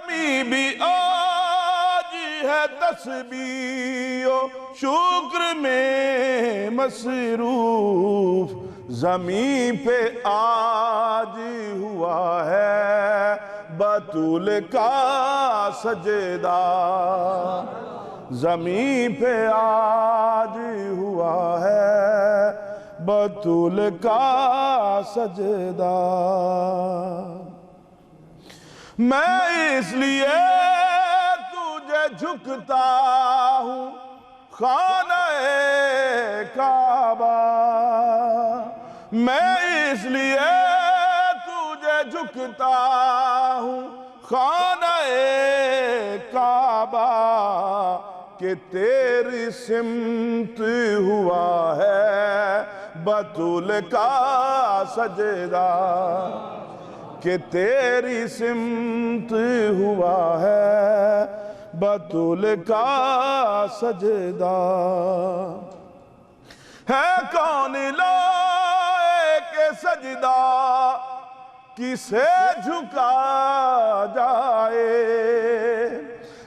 زمین بھی آج ہے تسبیح و شکر میں مصروف، زمین پہ آج ہوا ہے بطول کا سجدہ، زمین پہ آج ہوا ہے بطول کا سجدہ۔ میں اس لیے تجھے جھکتا ہوں خانہ کعبہ، میں اس لیے تجھے جھکتا ہوں خانہ کعبہ، کہ تیری سمت ہوا ہے بطول کا سجدہ، کہ تیری سمت ہوا ہے بطول کا سجدہ۔ ہے کون لائق سجدہ کسے جھکا جائے،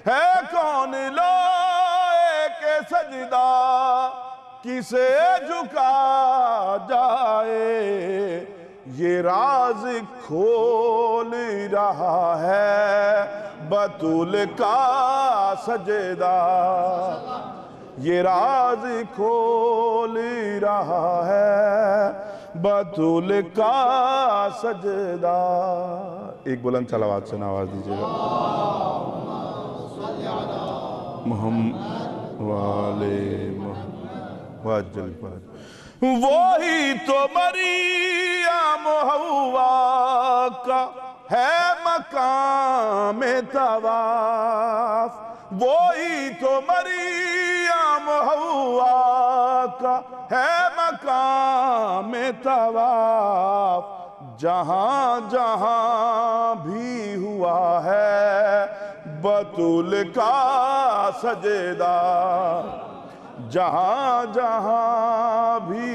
ہے کون لائق سجدہ کسے جھکا جائے، یہ راز کھول رہا ہے بطول کا سجدہ، یہ راز کھول رہا ہے بطول کا سجدہ۔ ایک بلند صلوات سے آواز دیجئے گا، محمد والے محمد وجل پر۔ وہی تو مریم حوا کا ہے مقام طواف، وہی تو مریم حوا کا ہے مقام طواف، جہاں جہاں بھی ہوا ہے بطول کا سجدہ، جہاں جہاں بھی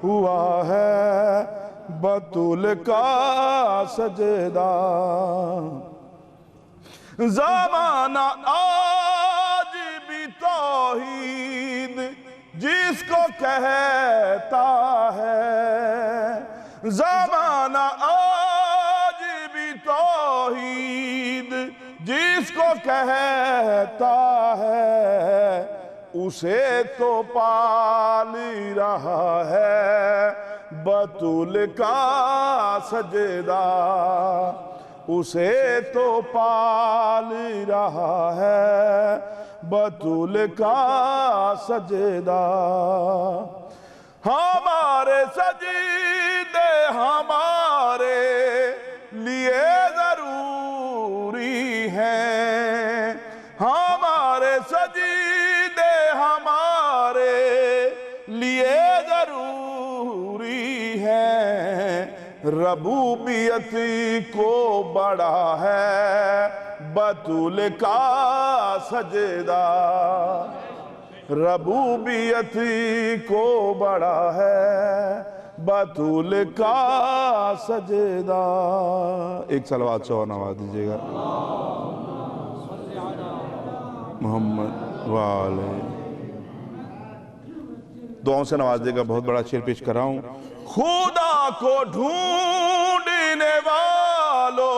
ہوا ہے بطول کا سجدہ۔ زمانہ آج بھی توحید جس کو کہتا ہے، زمانہ آج بھی توحید جس کو کہتا ہے، اسے تو پال رہا ہے بطول کا سجدہ، اسے تو پال رہا ہے بطول کا سجدہ۔ ہمارے سجدے ہمارے لیے ضروری ہیں، ہمارے سجدے ہمارے لیے ضروری ہیں، ربوبیت کو بڑا ہے بطول کا سجدہ، ربوبیت کو بڑا ہے بطول کا سجدہ۔ ایک صلوات سے اور نواز دیجئے گا، محمد والے۔ دعاؤں سے نواز دے گا، بہت بڑا شعر پیش کر رہا ہوں۔ خدا کو ڈھونڈنے والو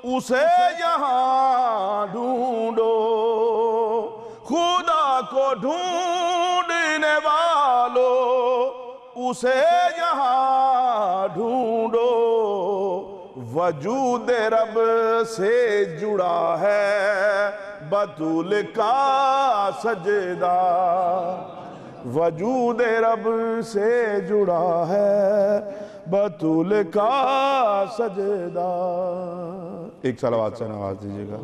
اسے یہاں ڈھونڈو، خدا کو ڈھونڈنے والو اسے یہاں ڈھونڈو، وجود رب سے جڑا ہے بطول کا سجدہ، وجود رب سے جڑا ہے بطول کا سجدہ۔ ایک صلوات سے نواز دیجئے گا۔